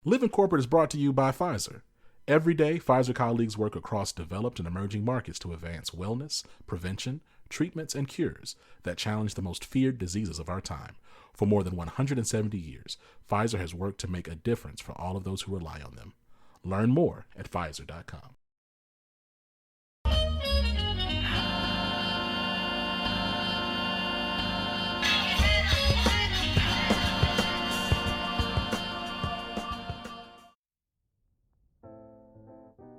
Live in Corporate is brought to you by Pfizer. Every day, Pfizer colleagues work across developed and emerging markets to advance wellness, prevention, treatments, and cures that challenge the most feared diseases of our time. For more than 170 years, Pfizer has worked to make a difference for all of those who rely on them. Learn more at Pfizer.com.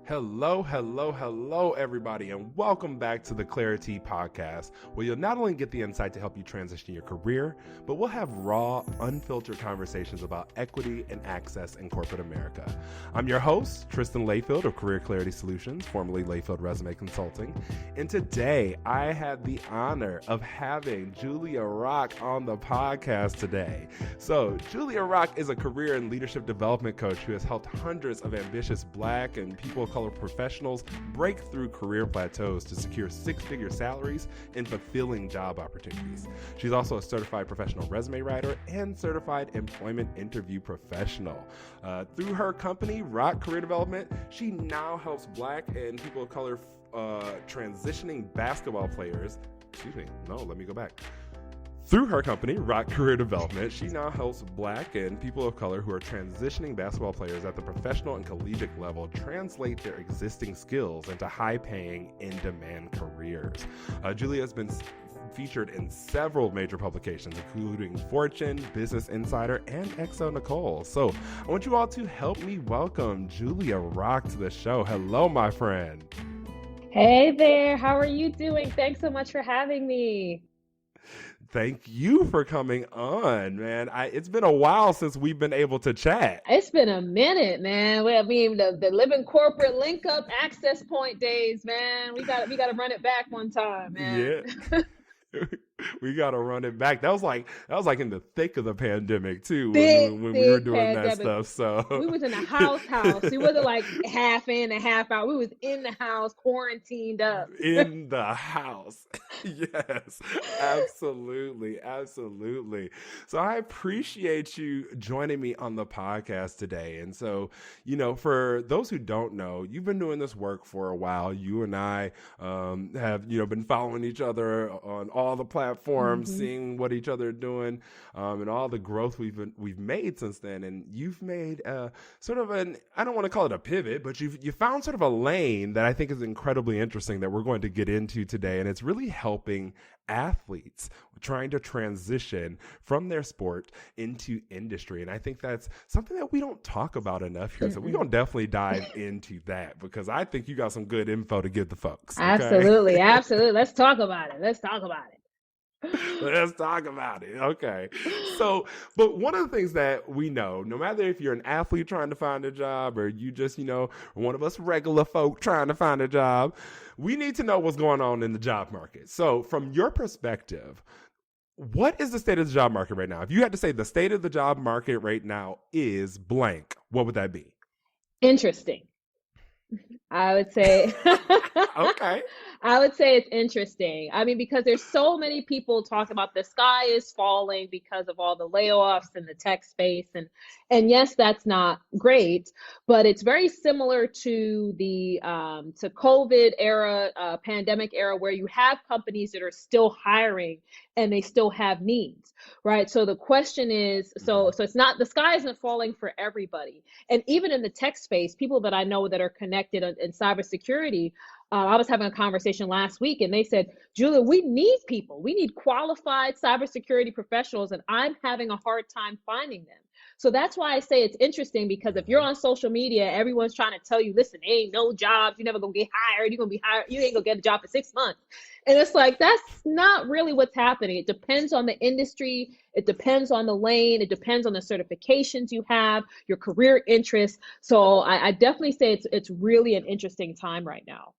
Hello, everybody, and welcome back to the Clarity Podcast, where you'll not only get the insight to help you transition your career, but we'll have raw, unfiltered conversations about equity and access in corporate America. I'm your host, Tristan Layfield of Career Clarity Solutions, formerly Layfield Resume Consulting, and today I have the honor of having Julia Rock on the podcast today. So, Julia Rock is a career and leadership development coach who has helped hundreds of ambitious Black and people of color professionals break through career plateaus to secure six-figure salaries and fulfilling job opportunities. She's also a certified professional resume writer and certified employment interview professional. Through her company, Rock Career Development, she now helps Black and people of color transitioning basketball players. Through her company, Rock Career Development, she now helps Black and people of color who are transitioning basketball players at the professional and collegiate level translate their existing skills into high-paying, in-demand careers. Julia has been featured in several major publications, including Fortune, Business Insider, and Exo Nicole. So I want you all to help me welcome Julia Rock to the show. Hello, my friend. Hey there, how are you doing? Thanks so much for having me. Thank you for coming on, man. It's been a while since we've been able to chat. It's been a minute, man. I mean, the living corporate link up access point days, man. We got to run it back one time, man. Yeah. We gotta run it back. That was like in the thick of the pandemic too, when we were doing pandemic. that stuff. So we was in a house. We wasn't like half in and half out. We was in the house, quarantined up. In the house. Yes, absolutely. So I appreciate you joining me on the podcast today. And so, for those who don't know, you've been doing this work for a while. You and I have, been following each other on all the platforms, seeing what each other are doing, and all the growth we've made since then. And you've made sort of I don't want to call it a pivot, but you found sort of a lane that I think is incredibly interesting that we're going to get into today. And it's really helping athletes trying to transition from their sport into industry. And I think that's something that we don't talk about enough here. So we're going to definitely dive into that because I think you got some good info to give the folks. Okay? Absolutely. Let's talk about it. Let's talk about it. Okay. So, but one of the things that we know, no matter if you're an athlete trying to find a job or you just, one of us regular folk trying to find a job, we need to know what's going on in the job market. So from your perspective, what is the state of the job market right now? If you had to say the state of the job market right now is blank, what would that be? Interesting. I would say. Okay. I would say it's interesting. I mean, because there's so many people talking about the sky is falling because of all the layoffs in the tech space. And yes, that's not great, but it's very similar to the to COVID era, pandemic era, where you have companies that are still hiring and they still have needs, right? So the question is, so it's not, the sky isn't falling for everybody. And even in the tech space, people that I know that are connected in cybersecurity, I was having a conversation last week and they said, Julia, we need people. We need qualified cybersecurity professionals and I'm having a hard time finding them. So that's why I say it's interesting because if you're on social media, everyone's trying to tell you, listen, ain't no jobs. You're never going to get hired. You're going to be hired. You ain't going to get a job for 6 months. And it's like, that's not really what's happening. It depends on the industry. It depends on the lane. It depends on the certifications you have, your career interests. So I definitely say it's really an interesting time right now.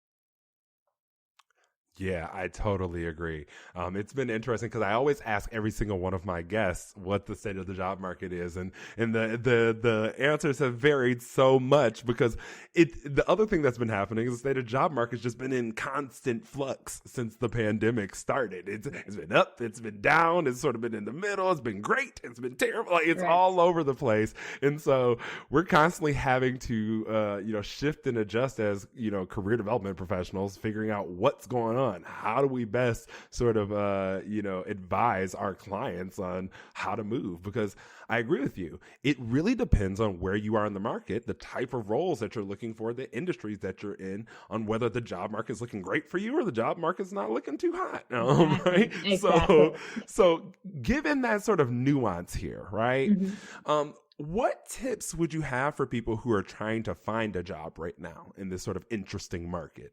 Yeah, I totally agree. It's been interesting because I always ask every single one of my guests what the state of the job market is, and the answers have varied so much because the other thing that's been happening is the state of job market's just been in constant flux since the pandemic started. It's been up, it's been down, it's sort of been in the middle, it's been great, it's been terrible, like it's Right. all over the place, and so we're constantly having to shift and adjust as career development professionals, figuring out what's going on. How do we best sort of, advise our clients on how to move? Because I agree with you. It really depends on where you are in the market, the type of roles that you're looking for, the industries that you're in, on whether the job market is looking great for you or the job market's not looking too hot. Right? Exactly. So given that sort of nuance here, right? Mm-hmm. What tips would you have for people who are trying to find a job right now in this sort of interesting market?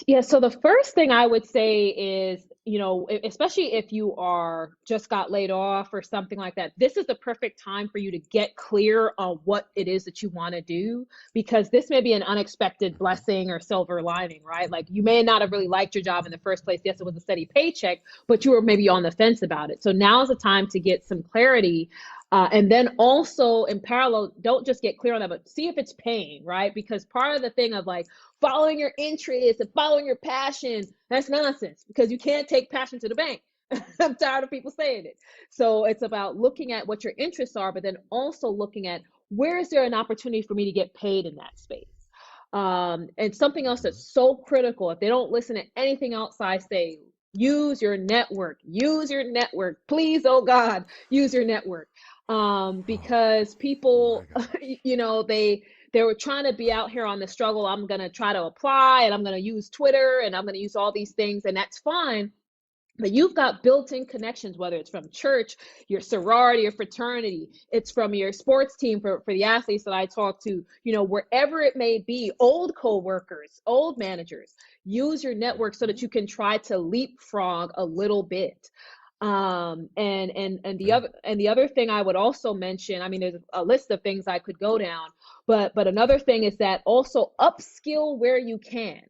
Yeah, so the first thing I would say is, especially if you are just got laid off or something like that, this is the perfect time for you to get clear on what it is that you want to do, because this may be an unexpected blessing or silver lining, right? Like you may not have really liked your job in the first place. Yes, it was a steady paycheck, but you were maybe on the fence about it. So now is the time to get some clarity. And then also in parallel, don't just get clear on that, but see if it's paying, right? Because part of the thing of like following your interests and following your passion, that's nonsense because you can't take passion to the bank. I'm tired of people saying it. So it's about looking at what your interests are, but then also looking at where is there an opportunity for me to get paid in that space. And something else that's so critical, if they don't listen to anything else I say, use your network, please, oh God, use your network. Because people, they were trying to be out here on the struggle. I'm going to try to apply and I'm going to use Twitter and I'm going to use all these things, and that's fine. But you've got built-in connections, whether it's from church, your sorority or fraternity, it's from your sports team for the athletes that I talk to, wherever it may be, old coworkers, old managers, use your network so that you can try to leapfrog a little bit. The other thing I would also mention, I mean, there's a list of things I could go down, but another thing is that also upskill where you can.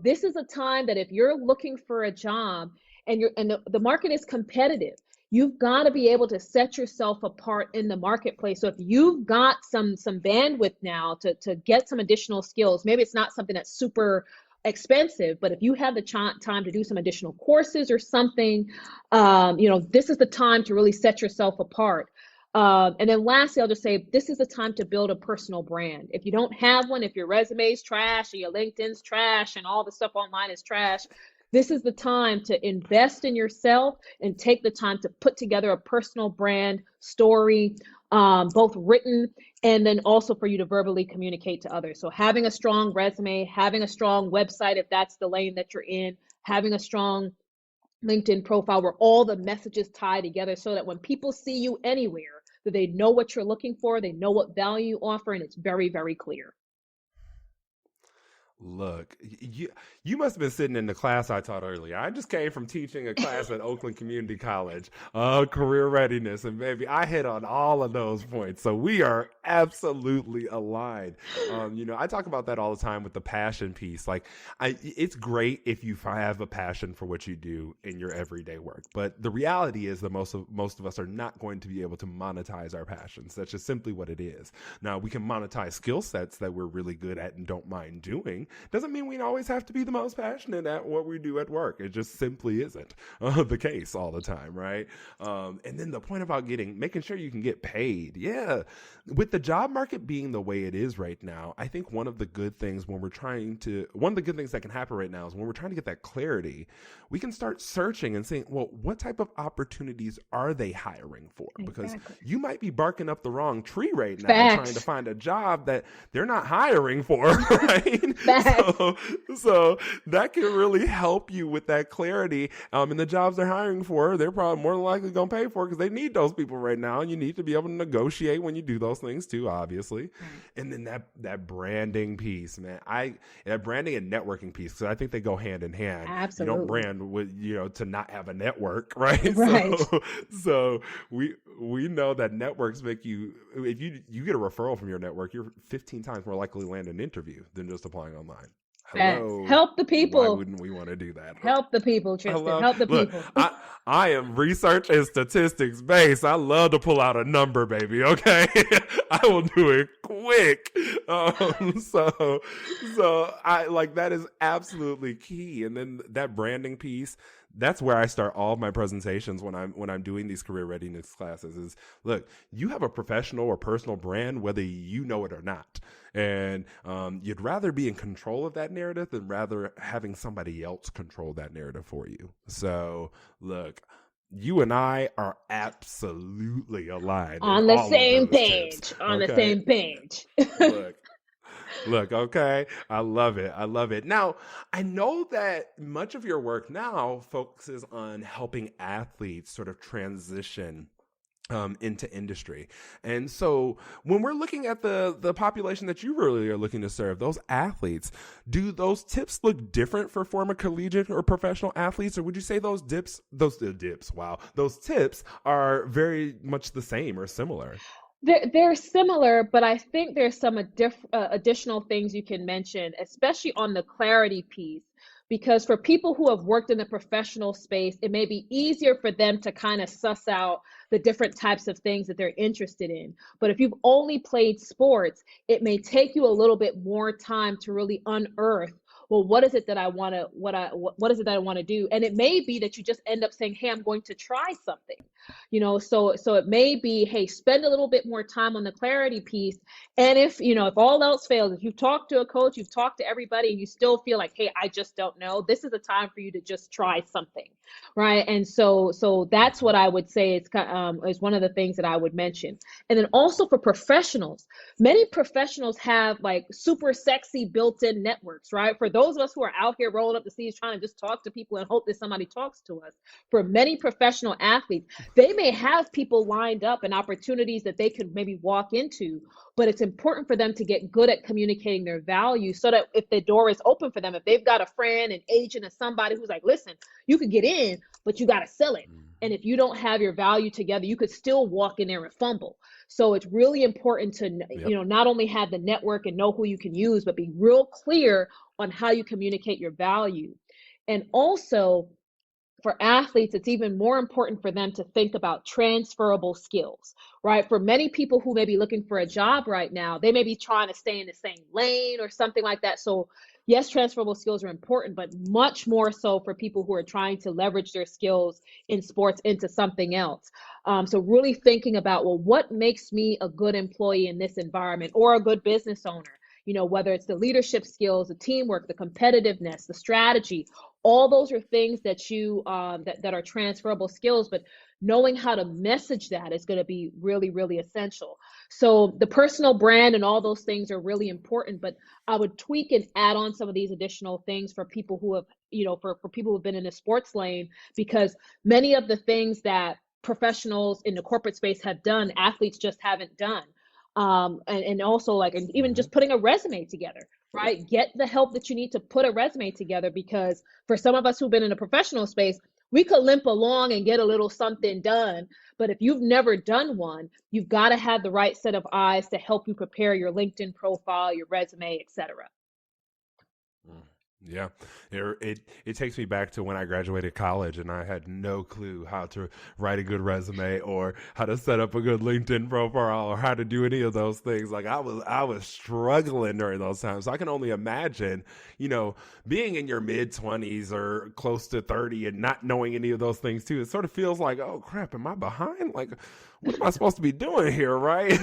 This is a time that if you're looking for a job and the market is competitive, you've got to be able to set yourself apart in the marketplace. So if you've got some bandwidth now to get some additional skills, maybe it's not something that's super expensive, but if you have the time to do some additional courses or something, this is the time to really set yourself apart. And then lastly, I'll just say this is the time to build a personal brand. If you don't have one, if your resume's trash and your LinkedIn's trash and all the stuff online is trash, this is the time to invest in yourself and take the time to put together a personal brand story, both written and then also for you to verbally communicate to others. So having a strong resume, having a strong website, if that's the lane that you're in, having a strong LinkedIn profile where all the messages tie together so that when people see you anywhere, that they know what you're looking for, they know what value you offer, and it's very, very clear. Look, you must have been sitting in the class I taught earlier. I just came from teaching a class at Oakland Community College, career readiness, and baby, I hit on all of those points. So we are absolutely aligned. I talk about that all the time with the passion piece. Like, it's great if you have a passion for what you do in your everyday work, but the reality is that most of us are not going to be able to monetize our passions. That's just simply what it is. Now, we can monetize skill sets that we're really good at and don't mind doing. Doesn't mean we always have to be the most passionate at what we do at work. It just simply isn't the case all the time, right? And then the point about making sure you can get paid. Yeah. With the job market being the way it is right now, I think one of the good things that can happen right now is when we're trying to get that clarity, we can start searching and saying, well, what type of opportunities are they hiring for? Because you might be barking up the wrong tree right now, trying to find a job that they're not hiring for, right? So that can really help you with that clarity. And the jobs they're hiring for, they're probably more than likely going to pay for because they need those people right now. And you need to be able to negotiate when you do those things too, obviously. And then that branding piece, man, that branding and networking piece, because I think they go hand in hand. Absolutely. You don't brand with, to not have a network, right? Right. So we know that networks make you, if you get a referral from your network, you're 15 times more likely to land an interview than just applying online. Facts. Hello. Help the Why people. wouldn't we want to do that? Help the people, Tristan. Hello. Help the Look, people. I am research and statistics based. I love to pull out a number, baby. Okay, I will do it quick. So I like that is absolutely key. And then that branding piece. That's where I start all of my presentations when I'm doing these career readiness classes. Is look, you have a professional or personal brand, whether you know it or not, and you'd rather be in control of that narrative than rather having somebody else control that narrative for you. So look, you and I are absolutely aligned On the same page. On the same page. Look, okay. I love it. I love it. Now, I know that much of your work now focuses on helping athletes sort of transition into industry. And so when we're looking at the population that you really are looking to serve, those athletes, do those tips look different for former collegiate or professional athletes? Or would you say those tips are very much the same or similar? They're similar, but I think there's some additional things you can mention, especially on the clarity piece. Because for people who have worked in the professional space, it may be easier for them to kind of suss out the different types of things that they're interested in. But if you've only played sports, it may take you a little bit more time to really unearth, well, what is it that I want to what is it that I want to do? And it may be that you just end up saying, hey, I'm going to try something. So it may be, hey, spend a little bit more time on the clarity piece. And if all else fails, if you've talked to a coach, you've talked to everybody, and you still feel like, hey, I just don't know, this is a time for you to just try something, right? And so that's what I would say is one of the things that I would mention. And then also for professionals, many professionals have like super sexy built-in networks, right? For those of us who are out here rolling up the sleeves trying to just talk to people and hope that somebody talks to us, for many professional athletes, they may have people lined up and opportunities that they could maybe walk into, but it's important for them to get good at communicating their value so that if the door is open for them, if they've got a friend, an agent, or somebody who's like, listen, you could get in, but you got to sell it. And if you don't have your value together, you could still walk in there and fumble. So it's really important to, not only have the network and know who you can use, but be real clear on how you communicate your value. And also, for athletes, it's even more important for them to think about transferable skills, right? For many people who may be looking for a job right now, they may be trying to stay in the same lane or something like that. So yes, transferable skills are important, but much more so for people who are trying to leverage their skills in sports into something else. So really thinking about, well, what makes me a good employee in this environment or a good business owner? Whether it's the leadership skills, the teamwork, the competitiveness, the strategy, all those are things that you that are transferable skills, but knowing how to message that is going to be really, really essential. So the personal brand and all those things are really important, but I would tweak and add on some of these additional things for people who have, for people who've been in the sports lane, because many of the things that professionals in the corporate space have done, athletes just haven't done. And also and even just putting a resume together, right? Get the help that you need to put a resume together, because for some of us who've been in a professional space, we could limp along and get a little something done. But if you've never done one, you've got to have the right set of eyes to help you prepare your LinkedIn profile, your resume, etc. Yeah, it takes me back to when I graduated college and I had no clue how to write a good resume or how to set up a good LinkedIn profile or how to do any of those things. Like I was struggling during those times. So I can only imagine, being in your mid-20s or close to 30 and not knowing any of those things too. It sort of feels like, oh crap, am I behind? Like, what am I supposed to be doing here, right?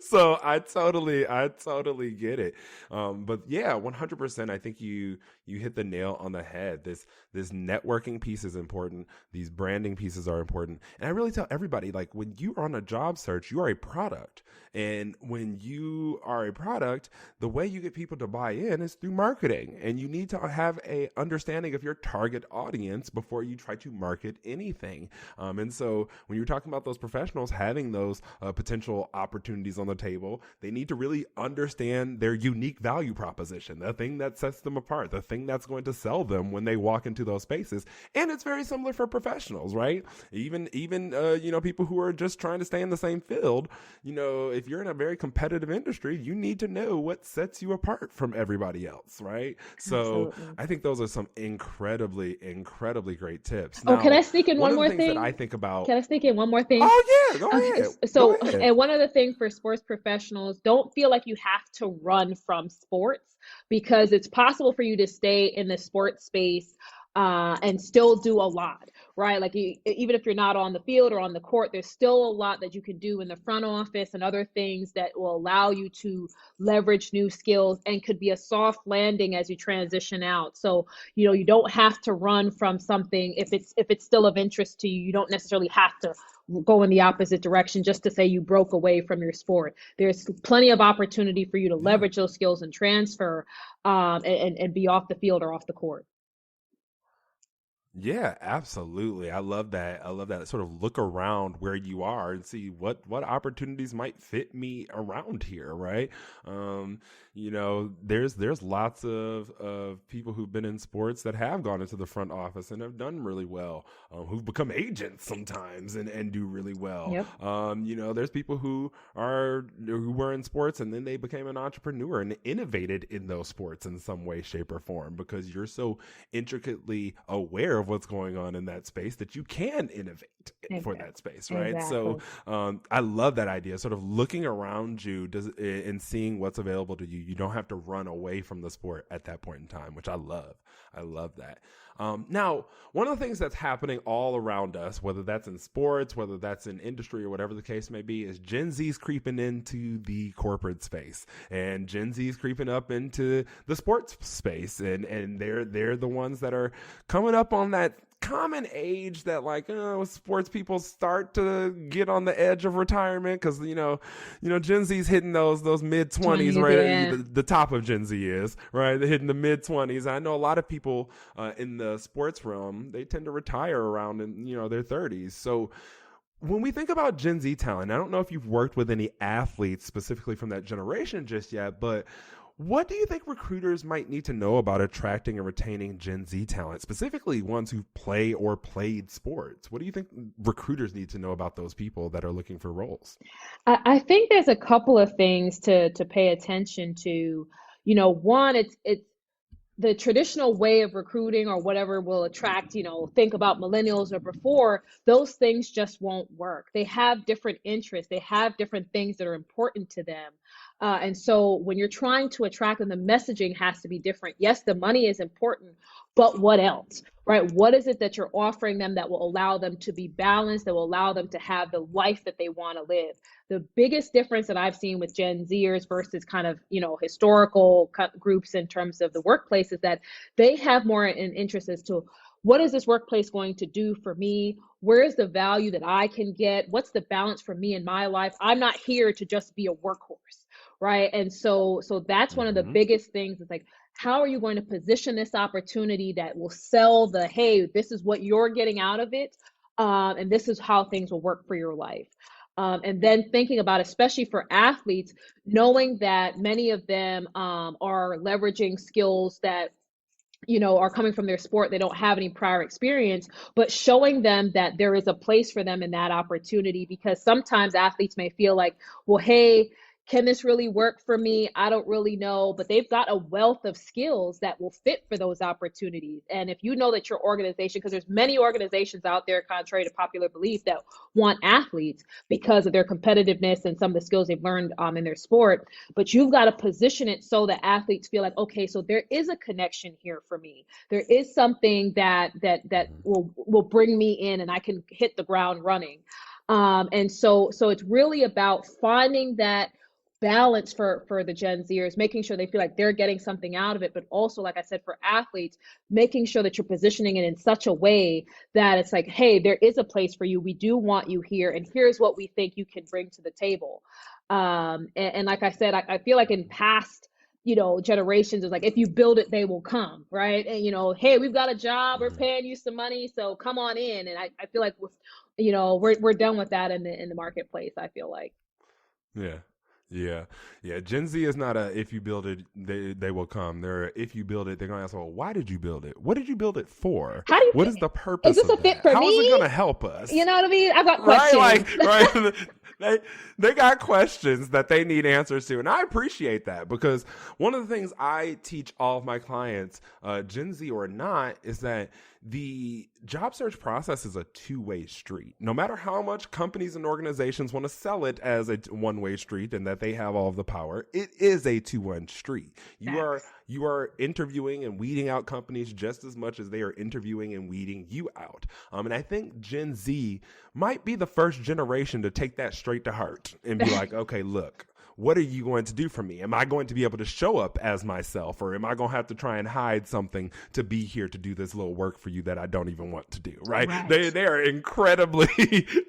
So I totally get it. But yeah, 100%. I think you hit the nail on the head. This networking piece is important. These branding pieces are important. And I really tell everybody, like, when you are on a job search, you are a product. And when you are a product, the way you get people to buy in is through marketing. And you need to have a understanding of your target audience before you try to market anything. And so when you're talking about those professionals having those potential opportunities on the table, they need to really understand their unique value proposition, the thing that sets them apart, the thing that's going to sell them when they walk into those spaces. And it's very similar for professionals, right? Even people who are just trying to stay in the same field, if you're in a very competitive industry, you need to know what sets you apart from everybody else, right? So Absolutely. I think those are some incredibly, incredibly great tips. Oh, Now, can I sneak in one one of the more things that thing? I think about, Can I sneak in one more thing? oh yeah, go Okay, ahead. Go so, ahead. and one other thing for sports professionals, don't feel like you have to run from sports, because it's possible for you to stay in the sports space and still do a lot, right? Like even if you're not on the field or on the court, there's still a lot that you can do in the front office and other things that will allow you to leverage new skills and could be a soft landing as you transition out. So, you don't have to run from something if it's still of interest to you. You don't necessarily have to go in the opposite direction just to say you broke away from your sport. There's plenty of opportunity for you to Yeah. leverage those skills and transfer and be off the field or off the court. Yeah, absolutely. I love that. I love that. Sort of look around where you are and see what opportunities might fit me around here, right? There's lots of people who've been in sports that have gone into the front office and have done really well, who've become agents sometimes and do really well. Yep. There's people who were in sports and then they became an entrepreneur and innovated in those sports in some way, shape, or form, because you're so intricately aware of what's going on in that space that you can innovate for that space, right? Exactly. So I love that idea, sort of looking around you and seeing what's available to you. You don't have to run away from the sport at that point in time, which I love. I love that. Now, one of the things that's happening all around us, whether that's in sports, whether that's in industry, or whatever the case may be, is Gen Z's creeping into the corporate space, and Gen Z's creeping up into the sports space, and they're the ones that are coming up on that common age that sports people start to get on the edge of retirement, because Gen Z's hitting those mid 20s, 20s, right? yeah. The top of Gen Z is, right? They're hitting the mid 20s. I know a lot of people in the sports realm, they tend to retire around in their 30s. So when we think about Gen Z talent, I don't know if you've worked with any athletes specifically from that generation just yet, but what do you think recruiters might need to know about attracting and retaining Gen Z talent, specifically ones who play or played sports? What do you think recruiters need to know about those people that are looking for roles? I think there's a couple of things to pay attention to. One, it's the traditional way of recruiting or whatever will attract, think about millennials or before, those things just won't work. They have different interests, they have different things that are important to them. And so when you're trying to attract them, the messaging has to be different. Yes, the money is important, but what else, right? What is it that you're offering them that will allow them to be balanced, that will allow them to have the life that they want to live? The biggest difference that I've seen with Gen Zers versus kind of, historical groups in terms of the workplace is that they have more an interest as to what is this workplace going to do for me? Where is the value that I can get? What's the balance for me in my life? I'm not here to just be a workhorse, right? And so that's one of the Mm-hmm. biggest things. Is like, how are you going to position this opportunity that will sell the, hey, this is what you're getting out of it, and this is how things will work for your life. And then thinking about, especially for athletes, knowing that many of them are leveraging skills that are coming from their sport. They don't have any prior experience, but showing them that there is a place for them in that opportunity, because sometimes athletes may feel like, well, hey, can this really work for me? I don't really know, but they've got a wealth of skills that will fit for those opportunities. And if you know that your organization, because there's many organizations out there, contrary to popular belief, that want athletes because of their competitiveness and some of the skills they've learned in their sport, but you've got to position it so that athletes feel like, okay, so there is a connection here for me. There is something that will bring me in, and I can hit the ground running. And so it's really about finding that balance for the Gen Zers, making sure they feel like they're getting something out of it, but also, like I said, for athletes, making sure that you're positioning it in such a way that it's like, hey, there is a place for you. We do want you here, and here's what we think you can bring to the table. And like I said, I feel like in past generations is like, if you build it, they will come, right? And hey, we've got a job, we're paying you some money, so come on in. And I feel like we're done with that in the marketplace, I feel like. Yeah. Gen Z is not a if you build it, they will come. They're if you build it, they're gonna ask, well, why did you build it? What did you build it for? What is the purpose? Is this a fit for me? How is it gonna help us? You know what I mean? I've got questions. Right. They got questions that they need answers to, and I appreciate that, because one of the things I teach all of my clients, Gen Z or not, is that the job search process is a two-way street. No matter how much companies and organizations want to sell it as a one-way street and that they have all of the power, it is a two-way street. You are interviewing and weeding out companies just as much as they are interviewing and weeding you out. And I think Gen Z might be the first generation to take that straight to heart and be like, okay, look, what are you going to do for me? Am I going to be able to show up as myself, or am I going to have to try and hide something to be here to do this little work for you that I don't even want to do, right? They are incredibly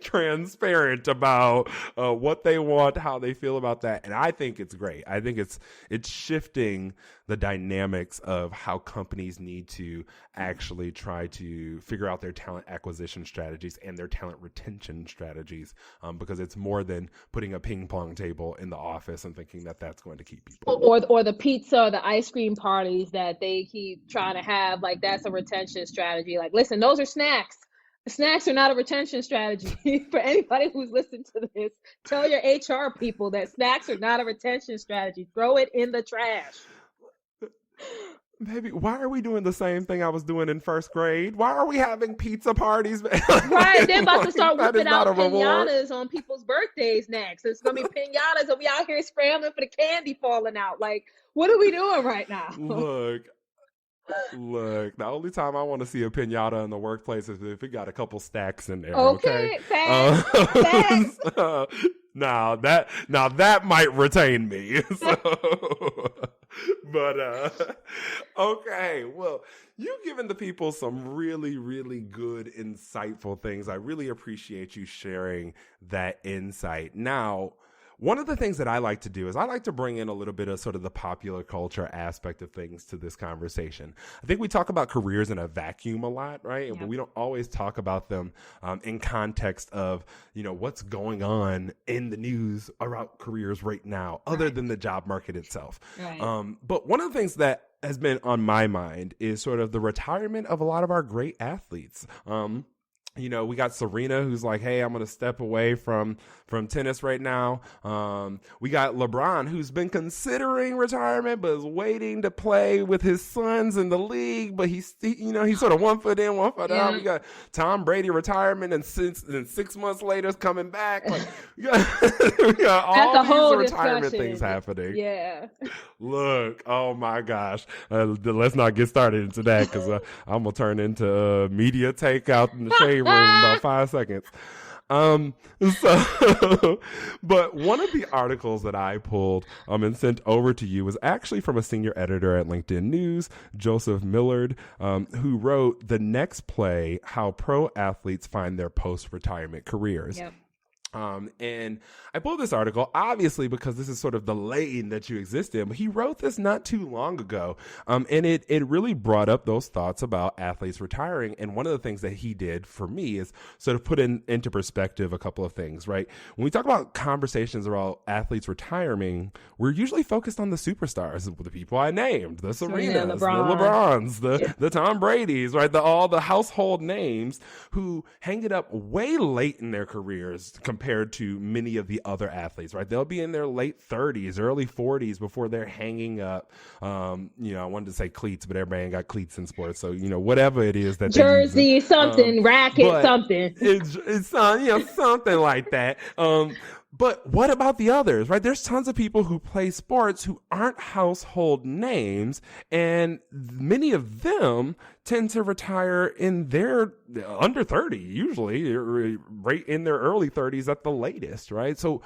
transparent about what they want, how they feel about that. And I think it's great. I think it's shifting the dynamics of how companies need to actually try to figure out their talent acquisition strategies and their talent retention strategies, because it's more than putting a ping pong table in the office and thinking that that's going to keep people. Or the pizza or the ice cream parties that they keep trying to have, like that's a retention strategy. Like, listen, those are snacks. Snacks are not a retention strategy. For anybody who's listened to this, tell your HR people that snacks are not a retention strategy. Throw it in the trash. Baby, why are we doing the same thing I was doing in first grade? Why are we having pizza parties? Right, they're about to start whipping out pinatas on people's birthdays next. It's going to be pinatas, and we out here scrambling for the candy falling out. Like, what are we doing right now? Look, the only time I want to see a pinata in the workplace is if it got a couple stacks in there. Okay? Facts. Now that might retain me. But okay, well, you've given the people some really, really good, insightful things. I really appreciate you sharing that insight. Now, one of the things that I like to do is I like to bring in a little bit of sort of the popular culture aspect of things to this conversation. I think we talk about careers in a vacuum a lot, right? But we don't always talk about them in context of, what's going on in the news about careers right now, other than the job market itself. Right. But one of the things that has been on my mind is sort of the retirement of a lot of our great athletes. We got Serena, who's like, hey, I'm going to step away from tennis right now. We got LeBron, who's been considering retirement, but is waiting to play with his sons in the league. But he's sort of 1 foot in, 1 foot out. We got Tom Brady retirement, and 6 months later is coming back. Like, we got all these retirement things happening. Yeah. Look, oh my gosh. Let's not get started into that, because I'm going to turn into media takeout in the shade room in about 5 seconds. But one of the articles that I pulled and sent over to you was actually from a senior editor at LinkedIn News, Joseph Millard, who wrote The Next Play: How Pro Athletes Find Their Post-Retirement Careers. Yep. And I pulled this article, obviously, because this is sort of the lane that you exist in, but he wrote this not too long ago. And it really brought up those thoughts about athletes retiring. And one of the things that he did for me is sort of put into perspective a couple of things, right? When we talk about conversations about athletes retiring, we're usually focused on the superstars, the people I named, the Serenas, the LeBrons, the Tom Bradys, right? All the household names who hang it up way late in their careers compared to many of the other athletes, right? They'll be in their late 30s, early 40s before they're hanging up, I wanted to say cleats, but everybody ain't got cleats in sports. So, whatever it is that jersey, something, racket, something. It's something like that. But what about the others, right? There's tons of people who play sports who aren't household names, and many of them tend to retire in their under 30, usually right in their early 30s at the latest, right? So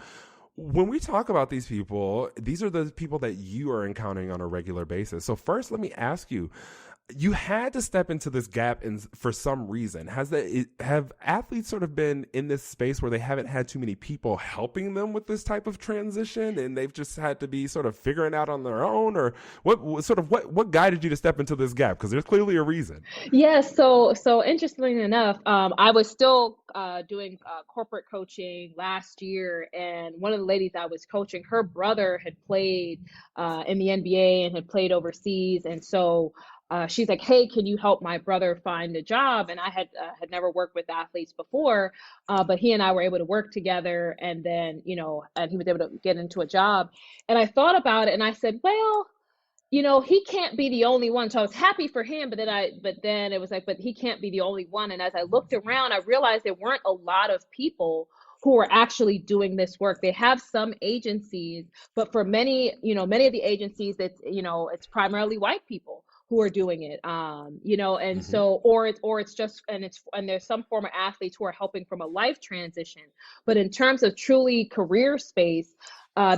when we talk about these people, these are the people that you are encountering on a regular basis. So first, let me ask you, you had to step into this gap for some reason. Have athletes sort of been in this space where they haven't had too many people helping them with this type of transition, and they've just had to be sort of figuring out on their own? Or what guided you to step into this gap? Because there's clearly a reason. Yes. So interestingly enough, I was still doing corporate coaching last year, and one of the ladies I was coaching, her brother had played in the NBA and had played overseas, and so she's like, "Hey, can you help my brother find a job?" And I had never worked with athletes before, but he and I were able to work together, and then and he was able to get into a job. And I thought about it, and I said, well, he can't be the only one. So I was happy for him, but then it was like, but he can't be the only one. And as I looked around, I realized there weren't a lot of people who are actually doing this work. They have some agencies, but for many of the agencies, it's primarily white people who are doing it. And so, or it's just, and there's some former athletes who are helping from a life transition. But in terms of truly career space,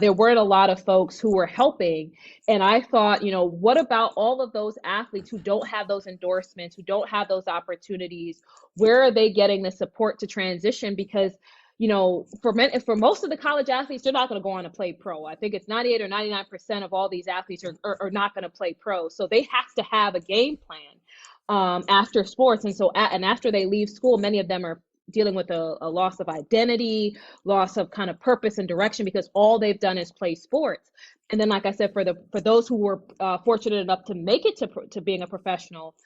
there weren't a lot of folks who were helping. And I thought, what about all of those athletes who don't have those endorsements, who don't have those opportunities? Where are they getting the support to transition? Because, for most of the college athletes, they're not going to go on to play pro. I think it's 98 or 99% of all these athletes are not going to play pro. So they have to have a game plan after sports. And so, and after they leave school, many of them are dealing with a loss of identity, loss of kind of purpose and direction, because all they've done is play sports. And then, like I said, for those who were fortunate enough to make it to being a professional,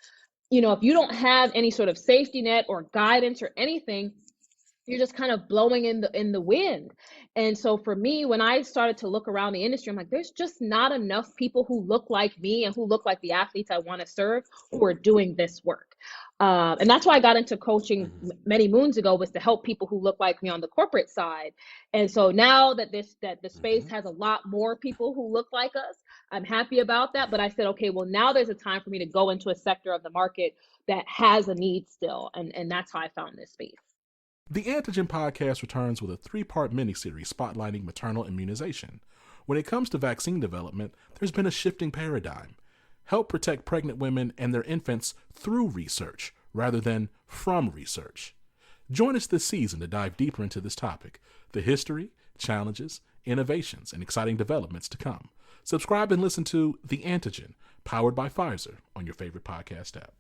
if you don't have any sort of safety net or guidance or anything, you're just kind of blowing in the wind. And so for me, when I started to look around the industry, I'm like, there's just not enough people who look like me and who look like the athletes I want to serve who are doing this work. And that's why I got into coaching many moons ago, was to help people who look like me on the corporate side. And so now that the space has a lot more people who look like us, I'm happy about that. But I said, okay, well, now there's a time for me to go into a sector of the market that has a need still. And that's how I found this space. The Antigen podcast returns with a 3-part miniseries spotlighting maternal immunization. When it comes to vaccine development, there's been a shifting paradigm. Help protect pregnant women and their infants through research rather than from research. Join us this season to dive deeper into this topic, the history, challenges, innovations, and exciting developments to come. Subscribe and listen to The Antigen, powered by Pfizer, on your favorite podcast app.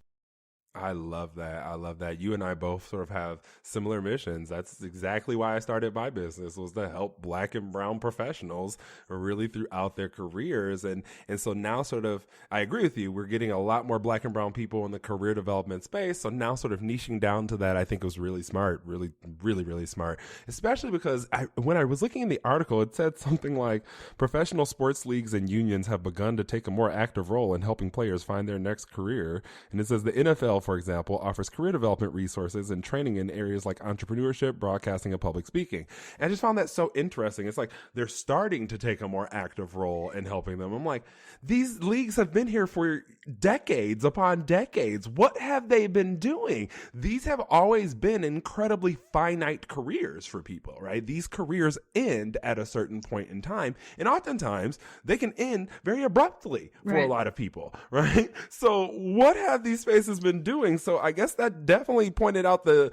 I love that. You and I both sort of have similar missions. That's exactly why I started my business, was to help Black and brown professionals really throughout their careers. And so now sort of, I agree with you, we're getting a lot more Black and brown people in the career development space. So now sort of niching down to that, I think was really smart, really, really, really smart, especially because when I was looking in the article, it said something like professional sports leagues and unions have begun to take a more active role in helping players find their next career. And it says the NFL, for example, offers career development resources and training in areas like entrepreneurship, broadcasting, and public speaking. And I just found that so interesting. It's like they're starting to take a more active role in helping them. I'm like, these leagues have been here for decades upon decades. What have they been doing? These have always been incredibly finite careers for people, right? These careers end at a certain point in time. And oftentimes they can end very abruptly for a lot of people, right? So what have these spaces been doing? So I guess that definitely pointed out the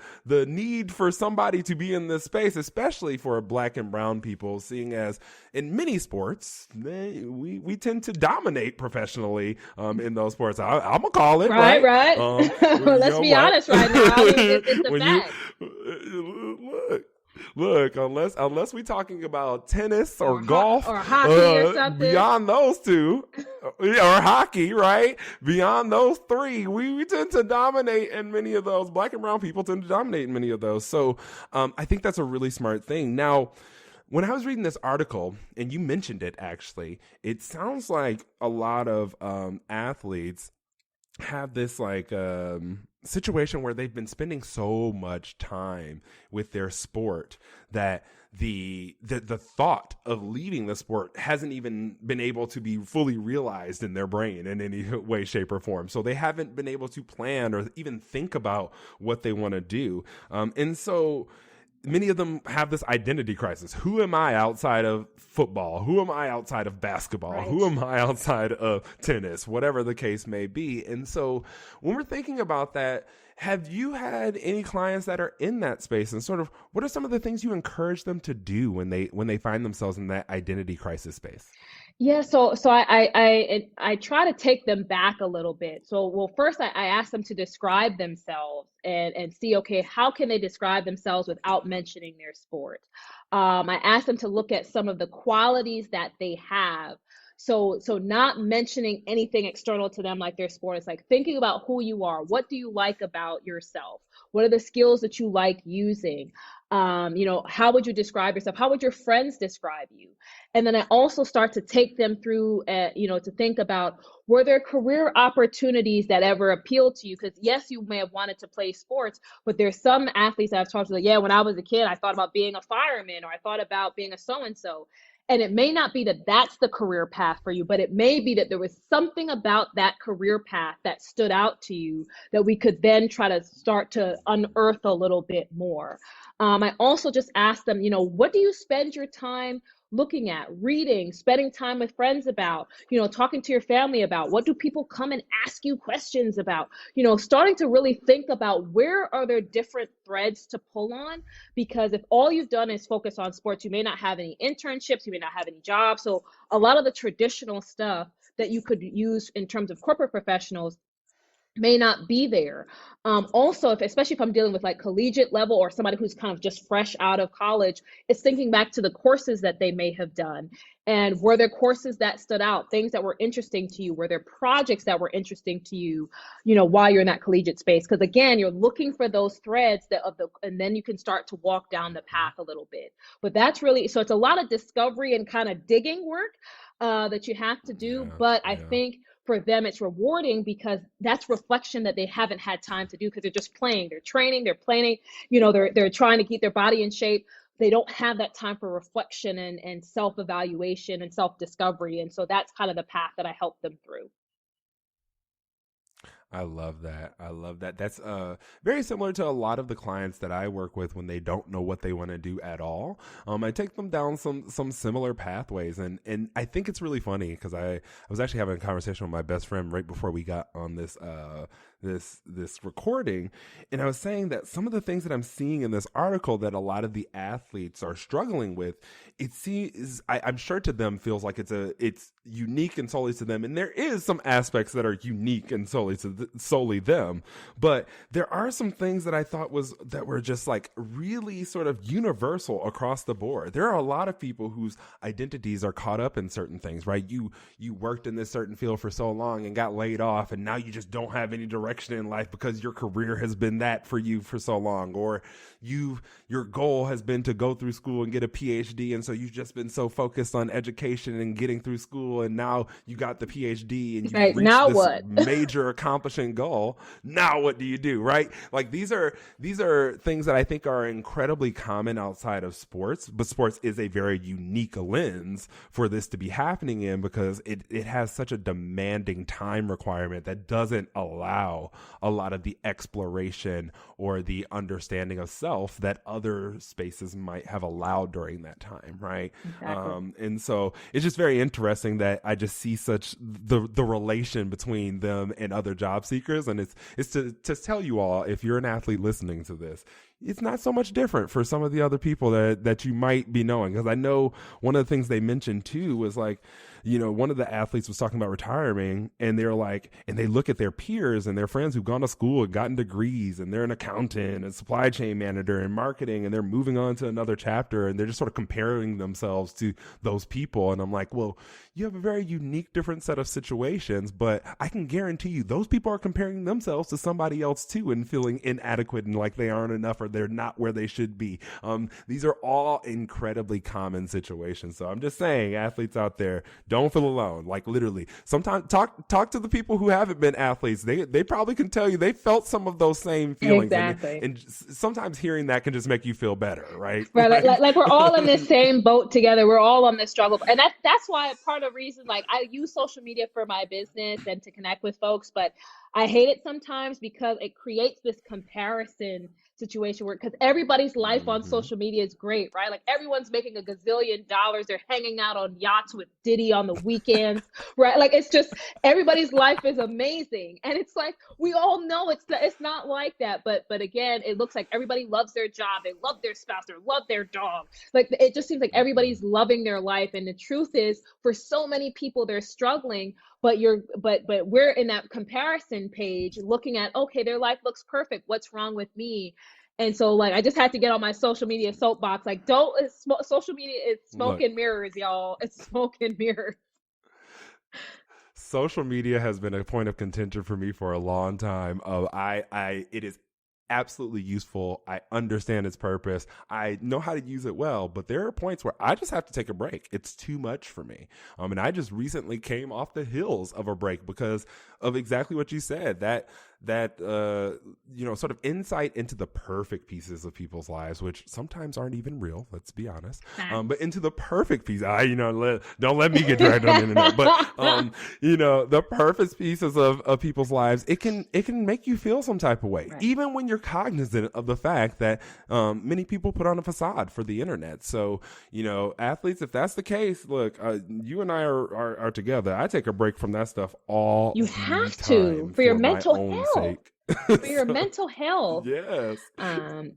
need for somebody to be in this space, especially for Black and brown people, seeing as in many sports, we tend to dominate professionally in those sports. I'm going to call it. Right. Let's be honest right now. It's a fact. Look, unless we're talking about tennis or golf or hockey or something, beyond those two, or hockey, right? Beyond those three, we tend to dominate in many of those. Black and brown people tend to dominate in many of those. So I think that's a really smart thing. Now, when I was reading this article, and you mentioned it actually, it sounds like a lot of athletes have this situation where they've been spending so much time with their sport that the thought of leaving the sport hasn't even been able to be fully realized in their brain in any way, shape, or form. So they haven't been able to plan or even think about what they want to do. And so many of them have this identity crisis. Who am I outside of football? Who am I outside of basketball? Right. Who am I outside of tennis? Whatever the case may be. And so when we're thinking about that, have you had any clients that are in that space, and sort of what are some of the things you encourage them to do when they find themselves in that identity crisis space? Yeah, so I try to take them back a little bit. So, well, first I ask them to describe themselves and see, okay, how can they describe themselves without mentioning their sport? I ask them to look at some of the qualities that they have. So not mentioning anything external to them like their sport. It's like thinking about who you are. What do you like about yourself? What are the skills that you like using? How would you describe yourself? How would your friends describe you? And then I also start to take them through, to think about, were there career opportunities that ever appealed to you? Because yes, you may have wanted to play sports, but there's some athletes that I've talked to, like, yeah, when I was a kid, I thought about being a fireman, or I thought about being a so-and-so. And it may not be that that's the career path for you, but it may be that there was something about that career path that stood out to you that we could then try to start to unearth a little bit more. I also just ask them, what do you spend your time looking at, reading, spending time with friends about, talking to your family about? What do people come and ask you questions about? Starting to really think about, where are there different threads to pull on? Because if all you've done is focus on sports, you may not have any internships, you may not have any jobs. So a lot of the traditional stuff that you could use in terms of corporate professionals may not be there. Also, especially if I'm dealing with like collegiate level or somebody who's kind of just fresh out of college, it's thinking back to the courses that they may have done. And were there courses that stood out, things that were interesting to you? Were there projects that were interesting to you, while you're in that collegiate space? Because again, you're looking for those threads and then you can start to walk down the path a little bit. But that's really, so it's a lot of discovery and kind of digging work that you have to do. Yeah, but I think for them, it's rewarding because that's reflection that they haven't had time to do because they're just playing, they're training, they're planning, they're trying to keep their body in shape. They don't have that time for reflection and self-evaluation and self-discovery. And so that's kind of the path that I help them through. I love that. I love that. That's very similar to a lot of the clients that I work with when they don't know what they want to do at all. I take them down some similar pathways, and I think it's really funny because I was actually having a conversation with my best friend right before we got on this this recording, and I was saying that some of the things that I'm seeing in this article that a lot of the athletes are struggling with, I'm sure to them feels like it's unique and solely to them, and there is some aspects that are unique and solely them, but there are some things that I thought that were just like really sort of universal across the board. There are a lot of people whose identities are caught up in certain things, right? You worked in this certain field for so long and got laid off, and now you just don't have any direction in life because your career has been that for you for so long, or your goal has been to go through school and get a PhD, and so you've just been so focused on education and getting through school, and now you got the PhD and you reached now this what? major accomplishing goal. Now what do you do, right? Like these are things that I think are incredibly common outside of sports, but sports is a very unique lens for this to be happening in because it has such a demanding time requirement that doesn't allow a lot of the exploration or the understanding of self that other spaces might have allowed during that time, right? Exactly. And so it's just very interesting that I just see such the relation between them and other job seekers, and it's to tell you all, if you're an athlete listening to this, it's not so much different for some of the other people that you might be knowing. Because I know one of the things they mentioned too was like, one of the athletes was talking about retiring, and they're like, and they look at their peers and their friends who've gone to school and gotten degrees, and they're an accountant and supply chain manager and marketing, and they're moving on to another chapter, and they're just sort of comparing themselves to those people. And I'm like, well, you have a very unique, different set of situations, but I can guarantee you those people are comparing themselves to somebody else too and feeling inadequate and like they aren't enough or they're not where they should be. These are all incredibly common situations. So I'm just saying, athletes out there, don't feel alone. Like literally, sometimes talk to the people who haven't been athletes. They probably can tell you they felt some of those same feelings. Exactly. And sometimes hearing that can just make you feel better, right? Right, like we're all in this same boat together. We're all on this struggle, and that's why part of the reason, like, I use social media for my business and to connect with folks, but I hate it sometimes because it creates this comparison situation where, because everybody's life on Mm-hmm. social media is great, right? Like everyone's making a gazillion dollars. They're hanging out on yachts with Diddy on the weekends, right? Like it's just everybody's life is amazing. And it's like we all know it's not like that. But again, it looks like everybody loves their job, they love their spouse, they love their dog. Like it just seems like everybody's loving their life. And the truth is, for so many people, they're struggling, but we're in that comparison page looking at, okay, their life looks perfect, what's wrong with me? And so like I just had to get on my social media soapbox. Like social media is smoke Look, and mirrors, y'all. It's smoke and mirrors. social media has been a point of contention for me for a long time. It is absolutely useful. I understand its purpose. I know how to use it well, but there are points where I just have to take a break. It's too much for me. And I just recently came off the heels of a break because of exactly what you said, that sort of insight into the perfect pieces of people's lives, which sometimes aren't even real, let's be honest. But into the perfect piece, don't let me get dragged on the internet, but the perfect pieces of people's lives, it can make you feel some type of way, right, even when you're cognizant of the fact that many people put on a facade for the internet. So, athletes, if that's the case, look, you and I are together. I take a break from that stuff all you have to for your mental health. For your mental health. Yes. And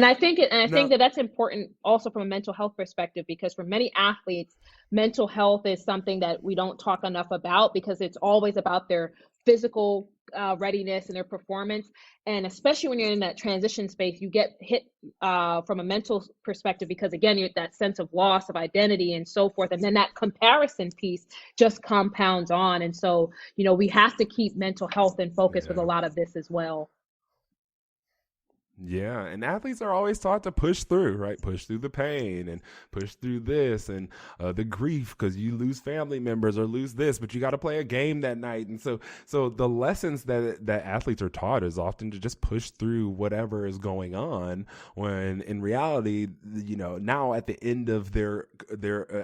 I think that that's important also from a mental health perspective, because for many athletes, mental health is something that we don't talk enough about, because it's always about their physical readiness and their performance. And especially when you're in that transition space, you get hit from a mental perspective, because again, you're that sense of loss of identity and so forth. And then that comparison piece just compounds on. And so, we have to keep mental health in focus with a lot of this as well. Yeah, and athletes are always taught to push through, right? Push through the pain and push through this and the grief, because you lose family members or lose this, but you got to play a game that night. And so the lessons that athletes are taught is often to just push through whatever is going on, when in reality, now at the end of their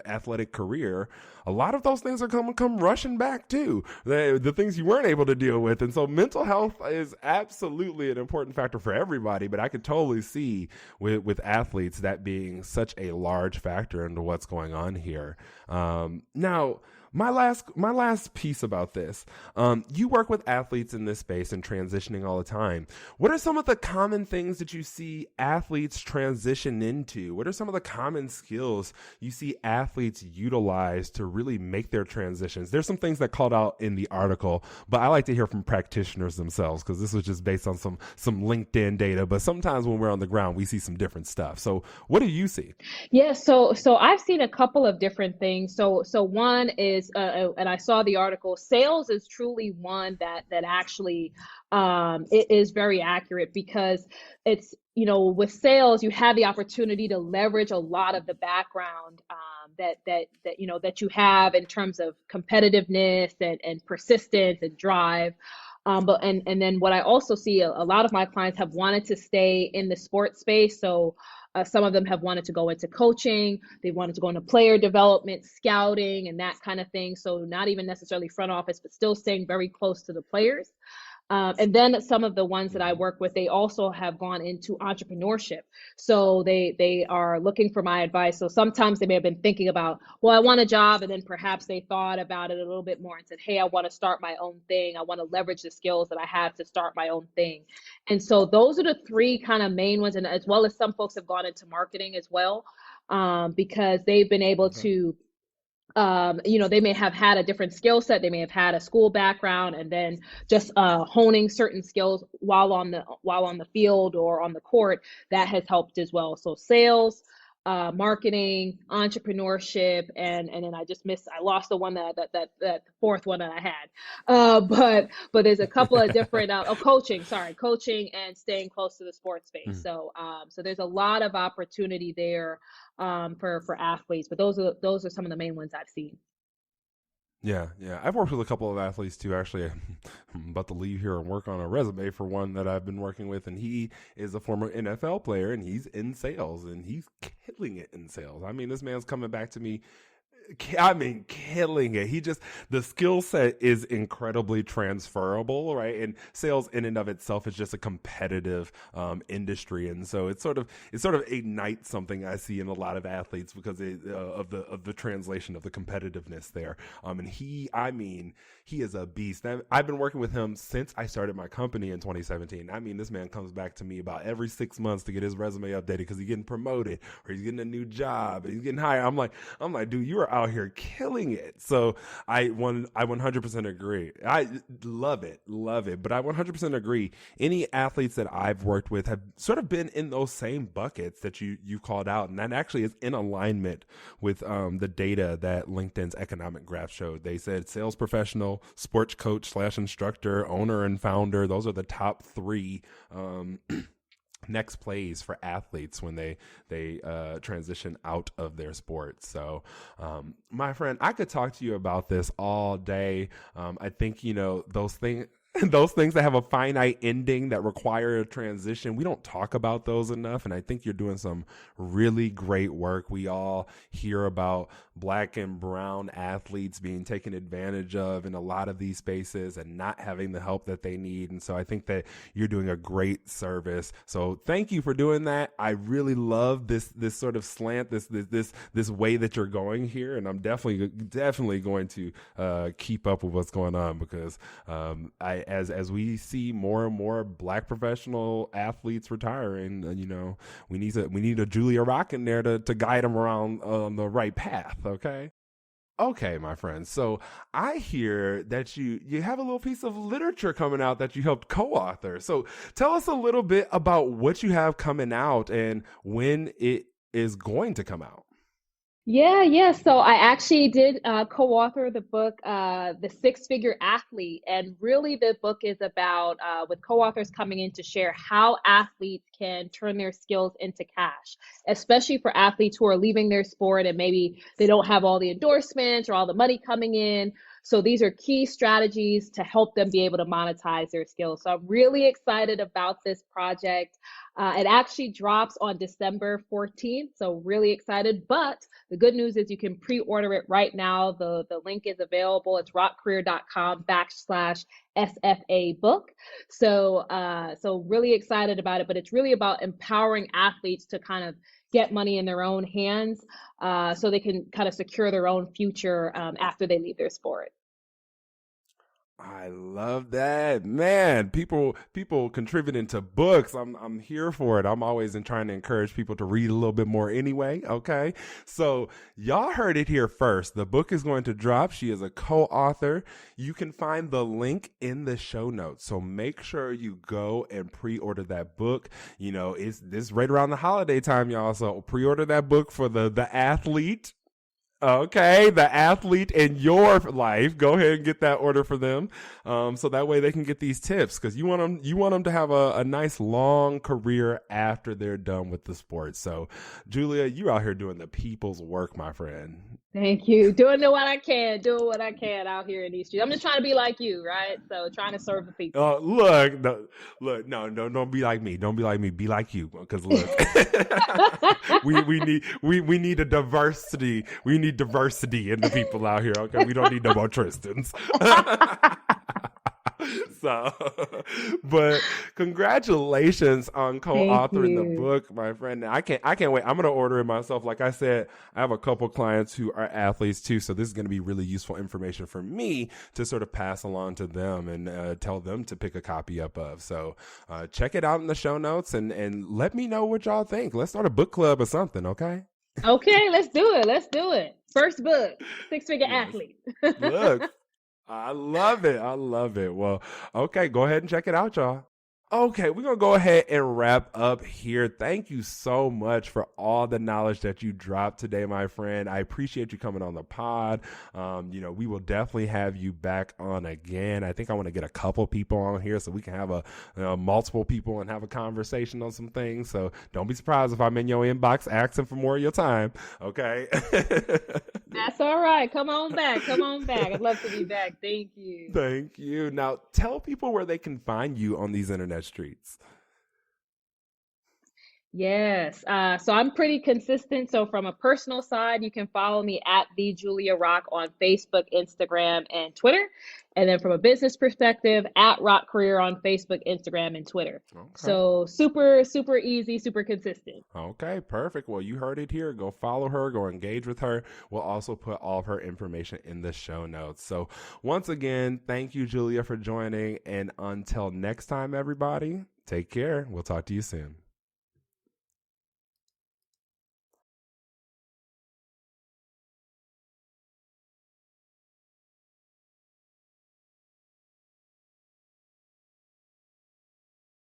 athletic career, a lot of those things are come rushing back too. The things you weren't able to deal with. And so mental health is absolutely an important factor for everybody, but I could totally see with athletes that being such a large factor into what's going on here. Now, my last piece about this, you work with athletes in this space and transitioning all the time. What are some of the common things that you see athletes transition into? What are some of the common skills you see athletes utilize to really make their transitions? There's some things that called out in the article, but I like to hear from practitioners themselves, because this was just based on some LinkedIn data. But sometimes when we're on the ground, we see some different stuff. So what do you see? Yeah, so I've seen a couple of different things. So one is, and I saw the article, sales is truly one that actually it is very accurate, because it's, with sales, you have the opportunity to leverage a lot of the background that you have in terms of competitiveness and persistence and drive. But then what I also see, a lot of my clients have wanted to stay in the sports space. So some of them have wanted to go into coaching. They wanted to go into player development, scouting, and that kind of thing. So not even necessarily front office, but still staying very close to the players. And then some of the ones that I work with, they also have gone into entrepreneurship. So they are looking for my advice. So sometimes they may have been thinking about, well, I want a job. And then perhaps they thought about it a little bit more and said, hey, I want to start my own thing. I want to leverage the skills that I have to start my own thing. And so those are the three kind of main ones. And as well as some folks have gone into marketing as well, because they've been able to they may have had a different skill set. They may have had a school background, and then just honing certain skills while on the field or on the court, that has helped as well. So sales, marketing, entrepreneurship, and then I lost the one that fourth one that I had. But there's a couple of different coaching and staying close to the sports space. So there's a lot of opportunity there for athletes, but those are some of the main ones I've seen. Yeah. I've worked with a couple of athletes too. Actually, I'm about to leave here and work on a resume for one that I've been working with, and he is a former NFL player, and he's in sales, and he's killing it in sales. I mean, this man's coming back to me I mean, killing it. The skill set is incredibly transferable, right? And sales in and of itself is just a competitive industry. And so it sort of ignites something I see in a lot of athletes because of the translation of the competitiveness there. And he is a beast. I've been working with him since I started my company in 2017. I mean, this man comes back to me about every 6 months to get his resume updated because he's getting promoted or he's getting a new job and he's getting hired. I'm like, dude, you are out here killing it. So I 100% agree. I love it. But I 100% agree. Any athletes that I've worked with have sort of been in those same buckets that you called out. And that actually is in alignment with the data that LinkedIn's economic graph showed. They said sales professional, sports coach / instructor, owner and founder. Those are the top three next plays for athletes when they transition out of their sports. So, my friend, I could talk to you about this all day. I think, those things that have a finite ending that require a transition, we don't talk about those enough. And I think you're doing some really great work. We all hear about Black and brown athletes being taken advantage of in a lot of these spaces and not having the help that they need. And so I think that you're doing a great service. So thank you for doing that. I really love this sort of slant, this way that you're going here. And I'm definitely going to keep up with what's going on because as we see more and more Black professional athletes retiring, we need a Julia Rock in there to guide them around on the right path. Okay, my friend. So I hear that you have a little piece of literature coming out that you helped co-author. So tell us a little bit about what you have coming out and when it is going to come out. Yeah. So I actually did co-author the book, The Six-Figure Athlete. And really the book is about, with co-authors coming in to share how athletes can turn their skills into cash, especially for athletes who are leaving their sport and maybe they don't have all the endorsements or all the money coming in. So these are key strategies to help them be able to monetize their skills. So I'm really excited about this project. It actually drops on December 14th. So really excited. But the good news is you can pre-order it right now. The link is available. It's rockcareer.com/SFA book. So really excited about it. But it's really about empowering athletes to kind of get money in their own hands so they can kind of secure their own future after they leave their sport. I love that, man. People contributing to books. I'm here for it. I'm always trying to encourage people to read a little bit more anyway. Okay. So y'all heard it here first. The book is going to drop. She is a co-author. You can find the link in the show notes. So make sure you go and pre-order that book. It's this right around the holiday time, y'all. So pre-order that book for the athlete. Okay, the athlete in your life. Go ahead and get that order for them, so that way they can get these tips because you want them to have a nice long career after they're done with the sport. So, Julia, you out here doing the people's work, my friend. Thank you. Doing what I can out here in these streets. I'm just trying to be like you, right? So trying to serve the people. No, don't be like me. Don't be like me. Be like you, because look, we need a diversity. We need diversity in the people out here. Okay, we don't need no more Tristans. So, but congratulations on co-authoring the book, my friend. I can't wait. I'm going to order it myself. Like I said, I have a couple clients who are athletes too. So this is going to be really useful information for me to sort of pass along to them and tell them to pick a copy up of. So check it out in the show notes and let me know what y'all think. Let's start a book club or something. Okay. Okay. Let's do it. First book, Six-Figure Athlete. Look. I love it. Well, okay, go ahead and check it out, y'all. Okay, we're going to go ahead and wrap up here. Thank you so much for all the knowledge that you dropped today, my friend. I appreciate you coming on the pod. We will definitely have you back on again. I think I want to get a couple people on here so we can have multiple people and have a conversation on some things. So don't be surprised if I'm in your inbox asking for more of your time. Okay. That's all right. Come on back. I'd love to be back. Thank you. Now tell people where they can find you on these internet streets. Yes. So I'm pretty consistent. So from a personal side, you can follow me at the Julia Rock on Facebook, Instagram, and Twitter. And then from a business perspective, at Rock Career on Facebook, Instagram, and Twitter. Okay. So super, super easy, super consistent. Okay, perfect. Well, you heard it here. Go follow her, go engage with her. We'll also put all of her information in the show notes. So, once again, thank you, Julia, for joining. And until next time, everybody, take care. We'll talk to you soon.